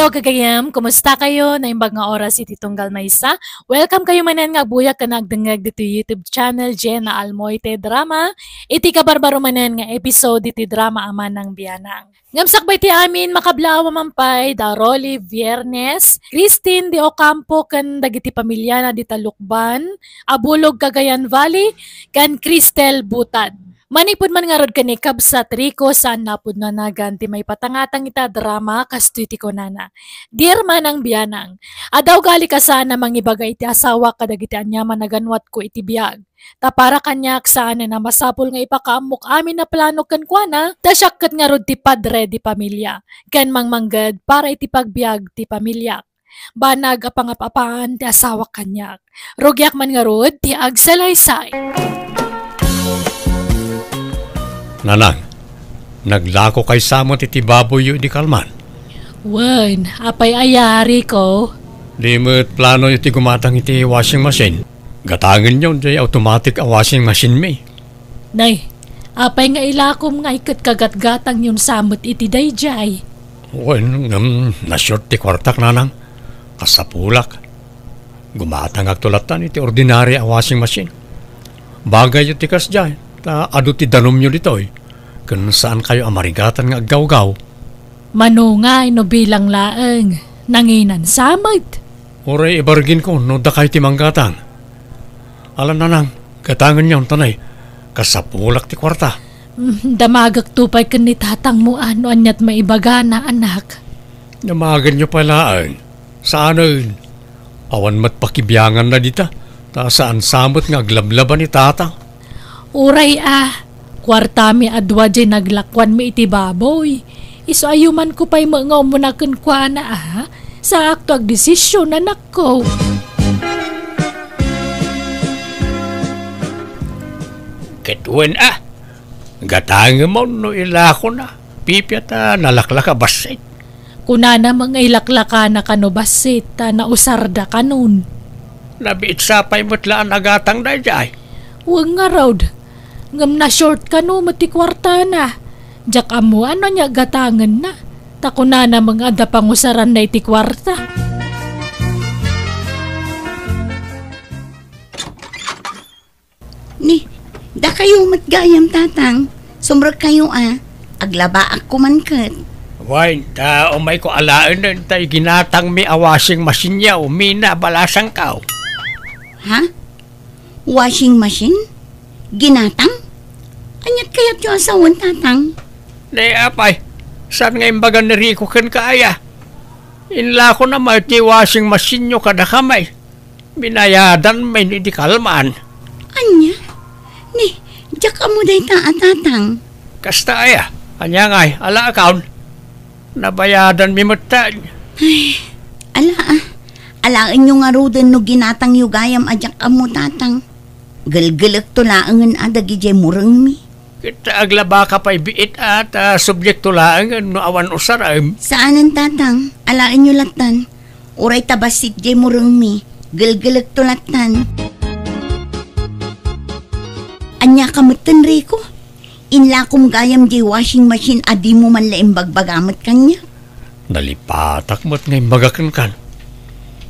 Hello kagayam, kumusta kayo? Naimbag nga oras iti tunggal maysa. Welcome kayo manan nga buyak ka nagdengag dito YouTube channel Jenna Almoite Drama. Iti kabarbaro manan nga episode iti drama aman ng biyanang. Ngamsak ba iti amin makablawa mampay da Rolly Viernes, Christine de Ocampo kan dagiti pamilya na di Talukban, Abulog Cagayan Valley, kan Cristel Butad. Manipod man nga rod kanikab sa triko saan napod na naganti may patangatang ita drama kastuiti ko nana. Dear manang biyanang, adaw gali ka sana mangibagay iti asawa kadagiti anyaman naganwat ko iti biyag. Ta para kanyak saan na masapol nga ipakaamok amin na plano kan kuana, ta syakkat nga rod ti padre di pamilya, ken mangmanggad para iti pagbiag ti pamilya. Banag apangapapaan ti asawa kanyak. Rogyak man nga rod ti agsalaysay. Nanang, naglako kay samot iti baboy yu di kalman. Wen, apay ayari ko. Di mo't plano iti gumatang iti washing machine. Gatangin yun di automatic a washing machine may. Nay, apay nga ilakom nga ikat kagat-gatang yun samot iti dayjay. Wen, na-short ti kwartak nanang. Kasapulak. Gumatang agtulatan iti ordinary a washing machine. Bagay yu ti kasjay. Ta adu ti danom nyo ditoy. Kung saan kayo amarigatan nga aggaw-gaw. Mano nga no bilang laeng. Nanginan samad. Oray ibargin ko no da kayo ti manggatang. Alam na nang, gatangan niyo tanay. Kasapulak ti kwarta. Damagak tupay kan ni tatang mo ano anyat maibagana anak. Namagan niyo pala ay. Saan ay? Awan mat pakibiyangan na dita. Ta saan samot nga aglablaban ni tatang. Uray kwarta mi adwa dyan naglakwan mi iti baboy. Iso ayuman ko pa'y mga umunakan kwa na sa akto ag desisyon anak ko. Ketuen gatangin mo no ilako na. Pipyata nalaklaka basit. Kuna na mga ilaklaka na kano basit na usarda kanon. Nabiit sapay mo't laan agatang na jay. Huwag nga raw. Ngam na short ka no, mati kwarta na. Diyak amo, ano niya gatangan na. Tako na mga ada pangusaran na iti kwarta. Ni, da kayo matgayam tatang. Sumrag kayo aglaba ako man kat. Why, umay ko alaan na tayo ginatang may washing machine niya umina balasang kao. Ha? Washing machine? Ginatang? Anyat kayat yung asawan tatang? Nay apay, saan nga imbaga ni Rico kan kaya? Inla ko na may washing machine nyo kada kamay. Binayadan may hindi kalmaan. Anya? Ni, diyak ka mo day tatang. Kasta aya, anya ngay, ala account. Nabayadan mi matay. Ay, alaan nyo nga roden no ginatang yugayam adyak ka mo tatang. Galgalak to laangan adagi jay murang mi. Kita aglaba ka pa'y biit at subjekto laangan no awan usaram. Saanan tatang? Alaan nyo latan. Uray tabasit jay murang mi. Galgalak to latan. Anya kamatan Rico? Inla kum gayam jay washing machine adi mo man laing bagbagamat kanya. Nalipatak mo't ngay magakan kan.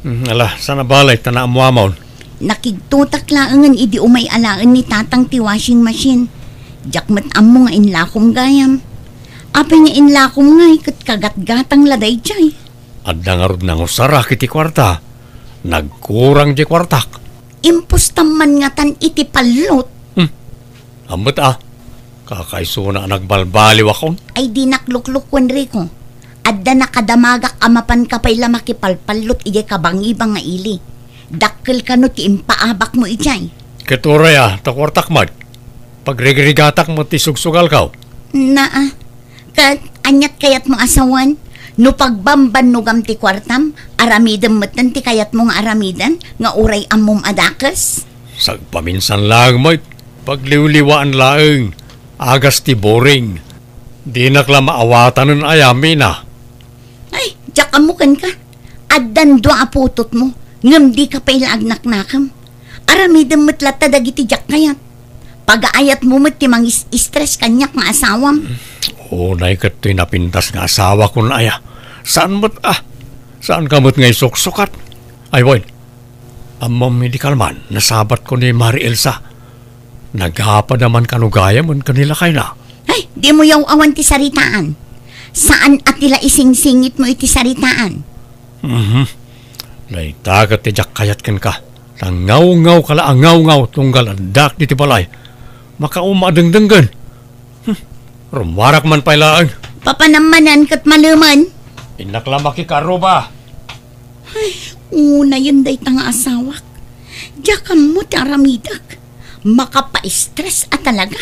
Ala, sana balay tana amuamaw. Nakigtutak laangan idi umay alaan ni tatang ti washing machine. Jakmat amo nga inlakom gayam. Apay nga inlakom nga ikat kagat-gatang laday jay. At nangarod nang usarak iti kwarta. Nagkurang di kwartak. Impustam man nga tan iti palot. Amot kakaiso na nagbalbaliw akon. Ay di nakluklukwan Rico. Adda nakadamagak amapan ka pa'y lamakipalpalot ijay kabangibang nga ili. Dakkel ka no ti impaabak mo ijay. Keturay takwartak mad. Pagregregatak mo ti sugsugal kaw. Kat anyat kayat mo asawan. No pagbamban no gam ti kwartam, aramidan matan ti kayat mong aramidan, nga uray amom adakas. Sagpaminsan lang mo, pagliwliwaan laeng, agas ti boring. Di nakla maawatan ng ayami na. Ay, diyak amukan ka. Addan doa aputot mo, ngam di ka pa'y laagnak-nakam. Aramidan matlata dagiti diyak kayat. Pag-aayat mo mo't timang stress kanyak nga asawam. Oo, naikat to'y napintas nga asawa ko na aya. Saan mo't Saan kamot ngay suksukat? Ay, boy, amang medical man, nasabat ko ni Mari Elsa. Naghapa naman kanugaya man kanila kay na. Ay, di mo yaw awan ti saritaan. Saan at tila isingsingit mo iti saritaan? Naitagat ti jak kayat ken ka. Tangaw-ngaw kala angaw-ngaw tunggal andak di ti balay. Makaumadengdenggan. Rumarak man pailaan. Papanamanan kat maluman. Inaklama ki karo ba? Una yun day tanga asawak. Diyan mo ti aramidak. Makapa-stress at talaga.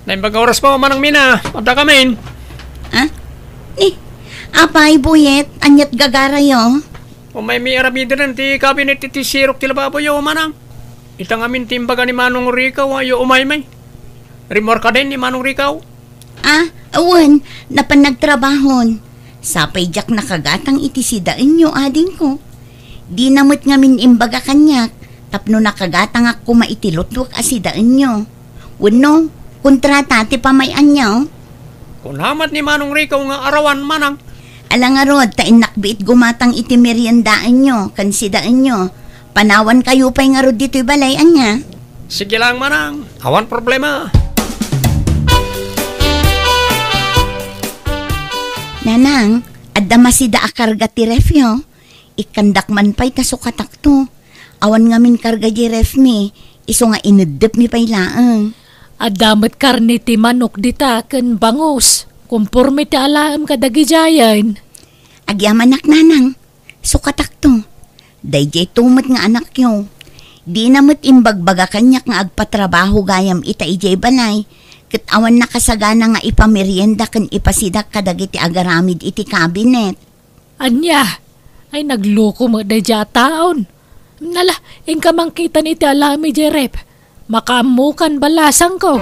Naimbag oras pa manang mina. Ada kamin. Ha? Apay buyet, anyat gagarayo. O may aramida rin ti kabinet ti sirok ti lababoy o manang. Itang amin timbaga ni Manong Ricaw ayo umay-may. Remorka din ni Manong Ricaw. Awan, napanagtrabahon. Sapay jak nakagatang itisidain nyo ading ko. Di namot ngamin imbaga kanyak, tapno nakagatang ako maitilotwak asidaan nyo. Wano, kontrata ti pamayan nyo. Kung hamat ni Manong Ricaw nga arawan manang. Alang arod, tain nakbiit gumatang iti meriendaan nyo, kansidaan nyo. Panawan kayo pa'y nga rod dito'y balayan niya. Sige lang manang, awan problema. Nanang, adda masida akarga ti refyo. Ikandak man pa'y kasukatak to. Awan ngamin karga di ref mi, iso nga inudep mi pa'y laang. Adamat karni ti manok dita ken bangus. Kumpurme ti alaam kadagi jayan. Agyamanak nanang, sukatak to. Dayjay tumat nga anak yo. Di namot imbagbaga kanyak nga agpatrabaho gayam ita ijay balay. Ket awan nakasagana nga ipamerienda ken ipasidak kadagiti agaramid iti kabinet. Anya, ay nagloko mo dayja taon. Nala, ingka mangkitan iti alami jerep. Makamukan balasang ko.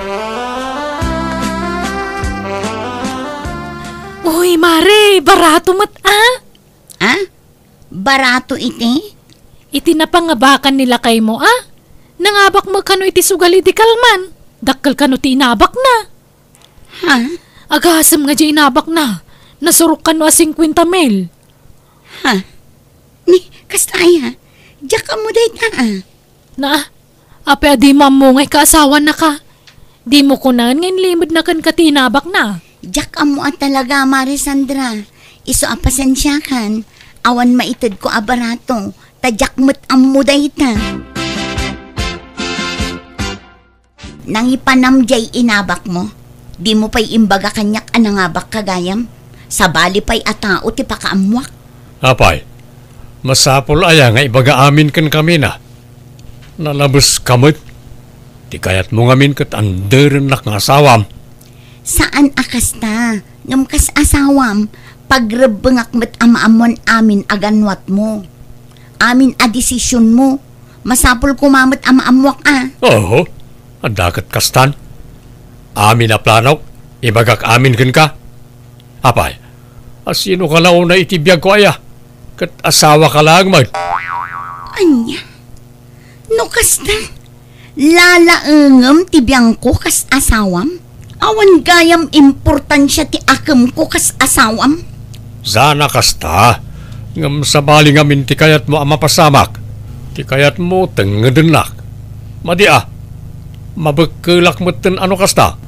Uy, Mare, barato mat Barato iti? Iti napangabakan nila kay mo Nangabak mo kano iti sugal iti kalman. Dakkal kano ti inabak na. Ha? Agasam nga di inabak na. Nasurok kano a 50 mil. Ha? Ni, kastaya. Diyak ka mo day ta Ape adi mamungay kaasawa na ka. Di mo kunan ngayon limod na kan katinabak na. Diyak ka mo at talaga, Marisandra. Iso apasensyakan. Awan maitid ko abarato. Tadyak mo't ammo day ta. Nangipanamjay inabak mo. Di mo pa'y imbaga kanyak anangabak kagayam. Sabali pa'y atao ti pakaamwak. Apay, masapol aya nga ibaga amin kan kami na. Nalabos kamot. Di kayat mo ngamin kat anderin nak nga asawam. Saan akas ta? Ngam kas asawam, pagrebengak met amaamon amin aganwat mo. Amin a desisyon mo. Masapol kumamot amaamwak Oo, adakat kastan. Amin na planaw, ibagak amin kan ka. Apay, asino ka lao na itibiyag ko aya? Kat asawa ka lang man. Anya? No kasta? Lalaengem tibiyang ko kas asawam? Awan gayam importansya ti akam ko kas asawam? Zana kasta, ngam sabali ngamin ti kayat mo mapasamak. Ti kayat mo tengedenak. Madia, mabagkulak mo ten ano kasta?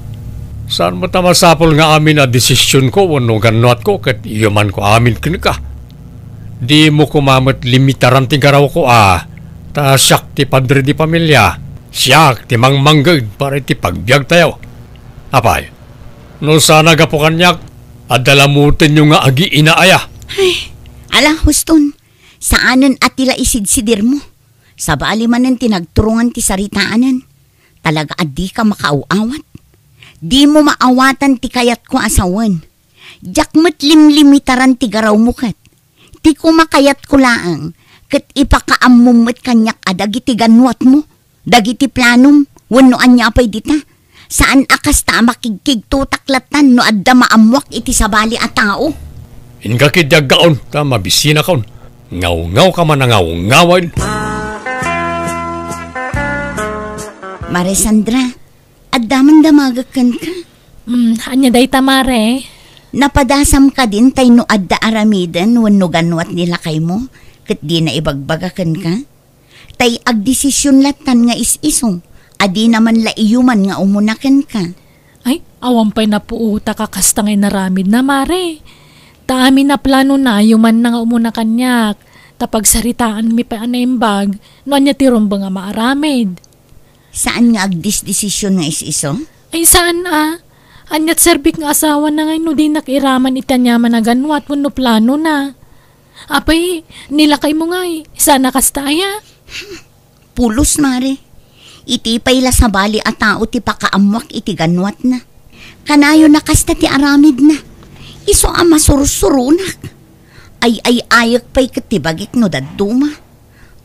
Saan mo tamasapol nga amin a desisyon ko wano ganot ko kat iyaman ko amin kinika. Di mo kumamot limitaran ti garaw ko ta siyak ti padre di pamilya. Siyak ti mangmanggad para ti pagbiag tayo. Apay, no sana gapo kanyak, adalamutin nyo nga agi inaaya. Ay, ala huston, saanan at tila isidsidir mo? Sa bali manan tinagturungan ti saritaanan. Talaga adi ka makaawawat. Di mo maawatan ti kayat ko asawan. Jakmat limlimitaran ti garaw mo kat. Ti kumakayat ko laang, kat ipakaamumot kanyak adagiti ganwat mo. Dagiti planom, wano anya apay dita. Saan akas ta makigkig tutaklatan no adda maamwak iti sabali a tao? Inga kidyag gaon, ta mabisina kaon. Ngaw-ngaw ka man na ngaw-ngawan. Marisandra, addaman damagakan ka. Anya day tamare. Napadasam ka din tay no adda aramiden wenno ganwat nila kay mo ket di na ibagbagaken ka. Tay agdesisyon latan nga is-isong adi naman la iyuman nga umunaken ka. Ay, awampay na puuta ka kastangay naramid na mare. Taami na plano na yuman na nga umuna kanyak. Tapag saritaan mi pa anaimbag, no anya tirong ba nga maaramid. Saan nga agdesisyon nga is-iso? Ay saan Anyat serbik nga asawa na ngay no di nakiraman itanyaman na ganwat no plano na. Apay, nilakay mo ngay, sana kastaya. Pulos mare. Iti payla sa bali at tao ti pakaamwak iti ganwat na. Kanayo na kasta ti aramid na. Iso ang masurusurunak. Ay ayak pa'y katibagik no daduma.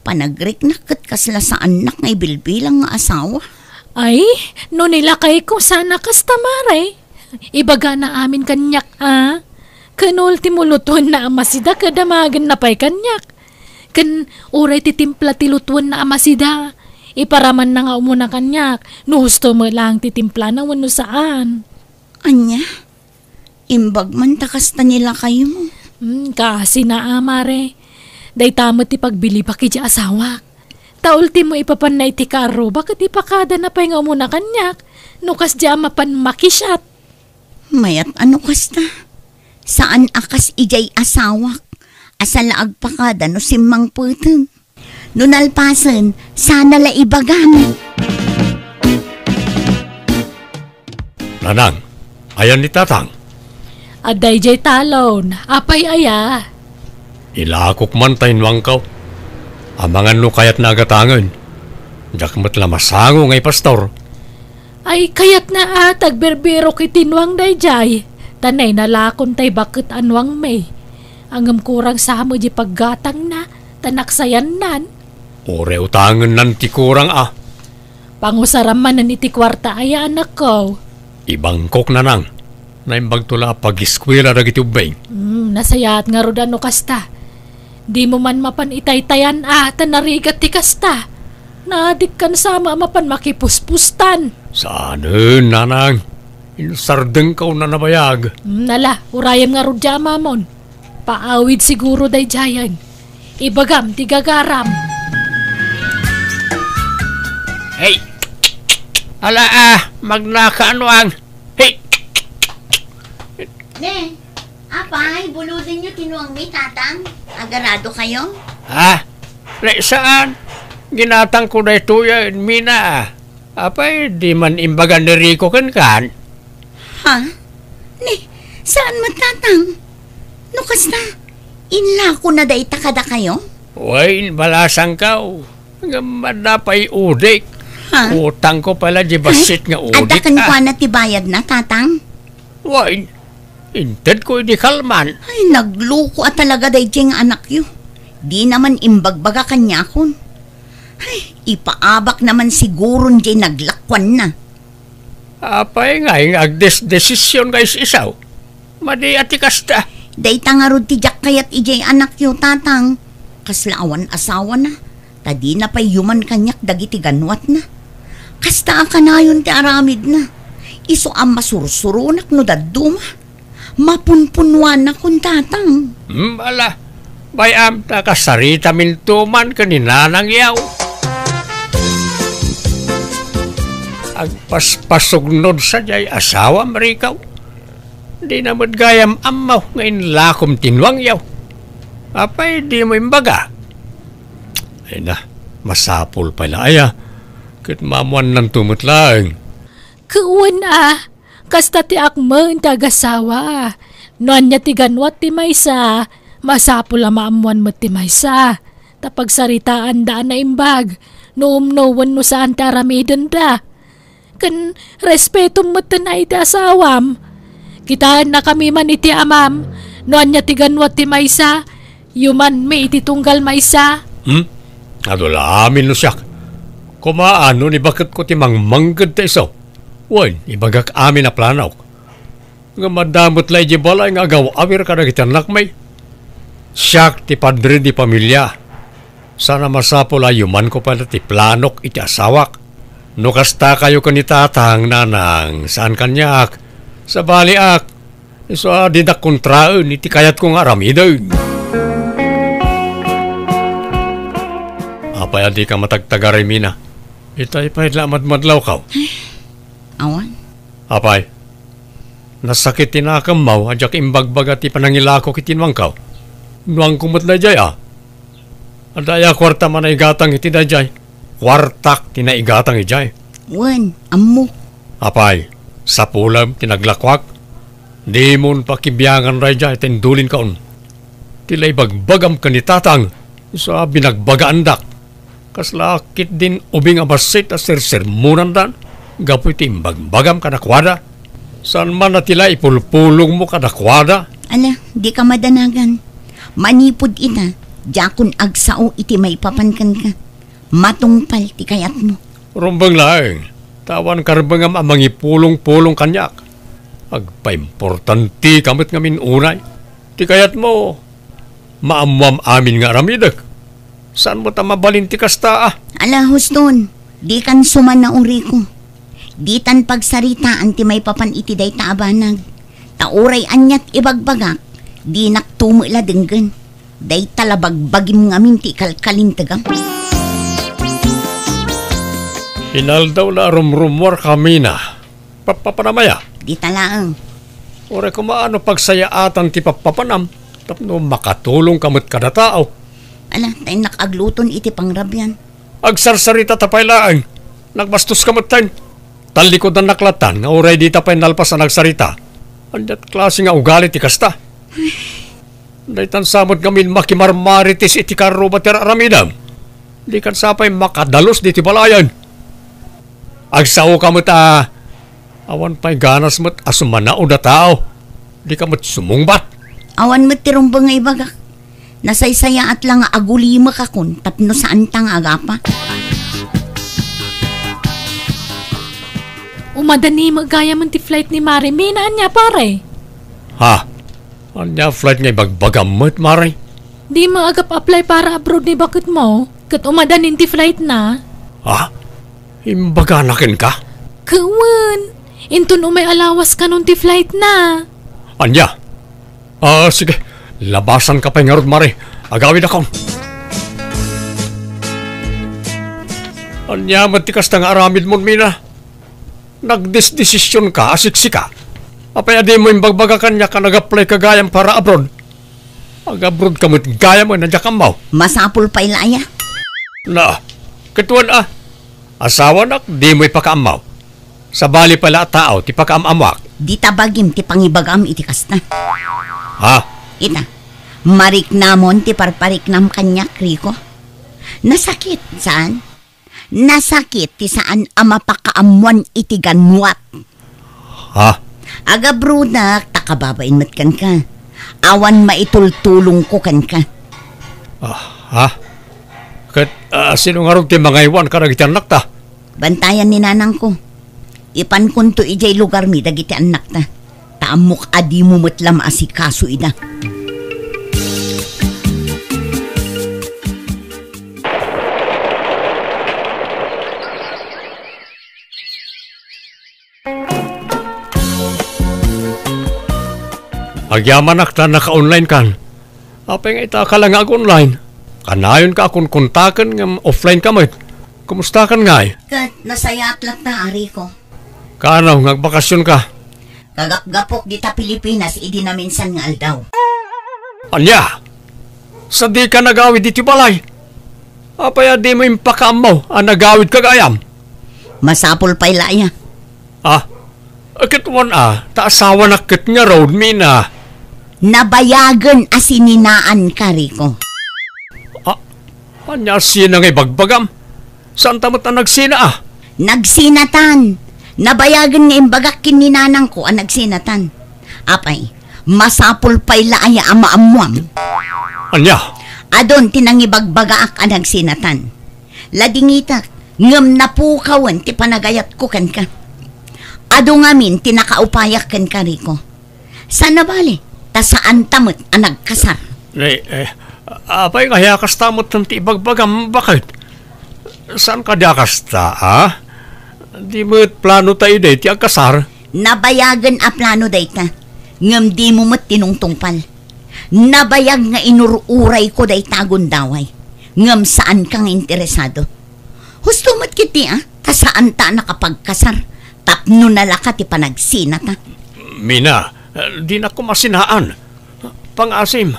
Panagrik na kat kasla sa anak ngay bilbilang nga asawa. Ay, no nilakay ko sana kastamare. Ibaga na amin kanyak, Kanultimo lutuan na amasida kadamagan na pa'y kanyak. Kan uray titimpla tilutuan na amasida. Iparaman na nga umuna kanyak. No gusto mo lang titimpla na wano saan. Anya? Imbag man takasta nila kayo mo. Kasi na amare. Day tamot ti pagbili pa ki asawa. Taulti mo ipapan na iti karo, bakit ipakada na pa nga umuna kanyak? Nukas di amapan makisyat. Mayat ano kasta? Saan akas ijay asawak? Asalaag pakada no simang puteng. Nunalpasan, sana la ibagan. Nanang, ayan ni tatang. Aday jay talon, apay aya. Ilakok man tayo wangkaw. Amangan no kayat na agatangan. Diyak matla masango ngay pastor. Ay kayat na tagberbero kitinwang day jay. Tanay nalakon tay bakit anwang may. Angam kurang sa mo di paggatang na, tanaksayan nan. Ore utangan nan ti kurang Pangusaraman nan iti kwarta aya anak ko. Ibangkok na nang. Naimbag tula pag-iskwela na gitubay. Nasayat nga rodan no kasta. Di mo man mapan itaytayan tanarigat ti kasta. Naadik kan sama mapan makipuspustan. Saan nanang? Inusardeng ka na nabayag. Nala, urayam nga rodya mamon. Paawid siguro day jayan. Ibagam ti gagaram. Hey! Ala magnakaanwang. Hey! Ne, apay, buludin nyo tinuang may tatang. Agarado kayo? Saan? Ginatang ko na ito yan, Mina. Apay, di man imbagan ni Rico kan. Ha? Ne, saan matatang? Nukas na, inla ko na day takada kayo? Uy, balasang ka. Gamada pa'y udik. Ha? Utang ko pala di basit nga udik. Adakan ko na tibayad na, tatang? Uy, inted ko di kalman. Ay, nagluko talaga day diyang anak yu. Di naman imbagbaga kanya kon. Ay, ipaabak naman siguro diyang naglakwan na. Apay nga, yung agdesisyon guys isaw. Madi atikasta. Day tangarod ti jak kayat ijay anak yu, tatang. Kaslaawan asawa na. Tadi na pa'y yuman kanyak dagiti ganwat na. Kasta ka na yun ti aramid na. Iso ang masursurunak no daduma. Mapunpunwan na kung tatang. Bala, bayam takasarita mintuman kaninanang yaw. Agpaspasugnod sa jay asawa marikaw. Di naman gayam amaw ngayon lakom tinwang yaw. Apay di mo imbaga. Ay na, masapol pala aya. Kit mamuan ng tumutlang. Kuwan kasta ti akman tagasawa. Noan niya ti ganwat ti maysa. Masapol maamuan mo ti maysa. Tapag saritaan daan na imbag. Noom-nowan no saan taramidon da. Kan respeto mo tanay ti asawam. Kitaan na kami man iti amam. Noan niya ti ganwat ti maysa. Yuman may iti tunggal maysa. Adula amin no siyak. Kumaano ni bakit ko ti mangmanggad ta iso. Wan, ibagak amin na planaw. Nga madamot lay di balay nga agaw awir ka na kitanak may. Siyak ti padre di pamilya. Sana masapol ayuman ko pala ti planok iti asawak. No kasta kayo ka ni tatang nanang saan kanyak. Sa baliak, iso didak kontraan, iti kayat ko nga ramidan. Apay adi ka matagtagaray mina. Itay pa'y lamat-madlaw ka. Awan? Apay, nasakit tinakamaw, adyak imbagbaga ti panangilako kitinwang ka. Nuang kumatla jay Adaya kwarta man igatang iti dajay. Kwartak tinaigatang ijay. Wan, amok. Apay, sa pulam tinaglakwak. Di mon pakibiyangan ray jay, tindulin kaon. Tilay bagbagam kanitatang. Isa binagbagandak. Kaslakit din ubing abasit a sirsermunan dan. Gapoy timbagbagam kadakwada. San man na tila ipulpulong mo kadakwada? Ala, di ka madanagan. Manipod ina. Jakon agsao iti may papankan ka. Matungpal ti kayat mo. Rumbang laeng. Tawan karbangam amang ipulong-pulong kanyak. Agpa-importanti kamot ngamin unay. Ti kayat mo. Maamwam amin nga ramidag. Saan mo ta mabalin ti kasta Ala, huston. Di kan suman na uri ko. Di tan pagsaritaan ti may papan iti day taabanag. Tauray anyat ibagbagak. Di naktumula denggan. Day talabagbagim ngamin ti kalkalintagam. Hinal daw na rumrumwar kami na. Papapanamaya. Di talaang. Ore kumaano pagsayaatan ti papapanam. Tapno makatulong kamot kada tao. Ala, tayo nakagluton iti pangrabyan. Agsarsarita tapay laang. Nagbastos kamot tayo. Talikod ang naklatan nga oray di tapay nalpas ang nagsarita. Andat klase nga ugali ti kasta. Daytan samot ngamin makimarmaritis iti karuba ti ramidam. Di kan sapay makadalos di ti balayan. Agsaw kamot awan pa'y ganas mo't asumanao da tao. Di kamot sumungbat. Awan mo tirumbang nga ibagak. Nasaysaya at lang agulima ka kun tapno saan tang agapa. Umadani magaya man ti flight ni Mari. Minaan niya pare. Ha? Anya flight ngay bagbagamot, Mari? Di mo agap apply para abroad ni bakit mo? Kat umadanin ti flight na. Ha? Imbaganakin ka? Kawan. Intun umay alawas ka nun ti flight na. Anya? Sige. Labasan ka pa nga rod, Mari. Agawin ako. Anya, matikas na nga aramid mo, Mina. Nagdesisyon ka, asiksika. Apay adi mo imbagbaga kanya ka nag-apply ka gayam para abroad.Ag-abroad ka mo't gayam mo nandiyak ang mau. Masapul pa ilaya. Na, katuan asawa nak, di mo ipakaamaw. Sa bali pala tao, ti pakaamamwak. Di tabagim ti pangibagam iti kasta. Ha? Ita, marik namon ti parparik nam kanya, Rico. Nasakit, saan? Nasakit ti saan amapakaamuan iti ganwat. Ha? Aga brunak, takababain mat kan ka. Awan maitultulong ko kan ka. Ha? Kat sino nga rin ti mga iwan ka nagiti anak ta? Bantayan ni nanang ko. Ipan kunto ijay lugar mi dagiti anak ta. Taamok adi mo matlam asikaso ida. Agyaman akta naka-online kan. Apay nga ita ka lang online. Kanayon ka akong kontakan nga offline ka mo. Kumusta kan nga Kat nasayat lang ta, Rico. Kanaw, nagbakasyon ka. Kagapgapok dita Pilipinas, idi na minsan nga aldaw. Anya? Sa di ka nagawid diti balay. Apay di mo impakam mo ang nagawid kagayam. Masapol pa ilaya. Akit taasawa na kit nga road mina. Nabayagan asininaan ka, Rico. Anya sina nga ibagbagam? Saan tamot na nagsina Nagsinatan. Nabayagan nga imbagakin ni nanang ko ang nagsinatan. Apay, masapol pa ilaya amaamuam. Anya? Adon tinangibagbaga ang nagsinatan. Ladingitak, ngam napukawan ti panagayat ko kan ka. Ado ngamin tinakaupayak kan ka, Rico. Sana bali, ta saan tamot ang nagkasar. Apay kaya kastamot ng ti ibagbagam, bakit? Saan ka di kasta, Di mo't plano tayo day ti agkasar? Nabayagan a plano day ka. Ngam di mo mat tinungtungpal. Nabayag nga inururay ko day tagon daway. Ngam saan kang interesado. Husto mat kiti kasaan ta nakapagkasar. Tapno nalaka ti panagsina ta. Mina, di na ko masinaan. Pangasim,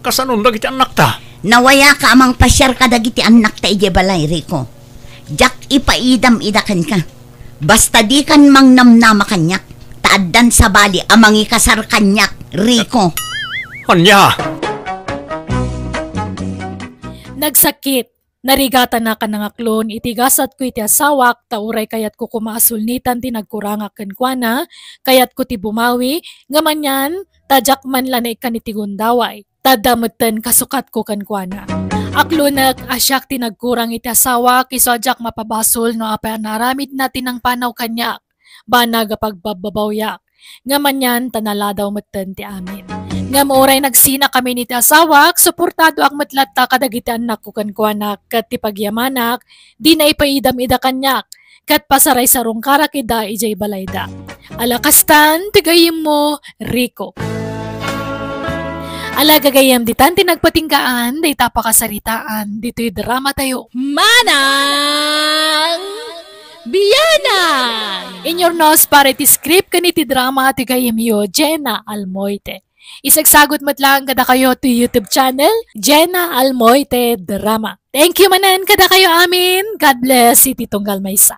kasanon dagiti anak ta. Nawaya ka amang pasyar ka dagiti anak ta ije balay, Rico. Jak ipaidam-idakan ka. Basta di kan mang namnama kanyak. Taaddan sa bali amang ikasar kanyak, Rico. Anya! Nagsakit. Narigatan na ka nga klon, itigasat ko iti asawak, tauray kayat ko kumaasulnitan ti nagkurangak kenkwana, kayat ko ti bumawi, ngamanyan, tadyak man la na ikanitigunddaway, tadamutan kasukat ko kenkwana. Aklonak asyak ti nagkurang iti asawak, iso adyak mapabasol no apa naramid natin ang panaw kanyak, banag pagbababawyak, ngamanyan tanaladaw matan ti amin. Ngam oray nagsina kami ni ti asawak, suportado ak matlatta kadagiti anak ko kankwanak, kat ti pagyamanak, di na ipaidam-ida kanyak, kat pasaray sarong karakida ijay balayda. Alakastan, tigayim mo, Rico. Alagagayam ditan tinagpatinggaan, day tapakasaritaan, dito'y drama tayo. Manang! Biyana! In your nose para iti script kaniti drama tigayim yo, Jenna Almoite. Isagsagot matlang kada kayo to YouTube channel, Jenna Almoite Drama. Thank you manan kada kayo amin. God bless si Titong Galmaysa.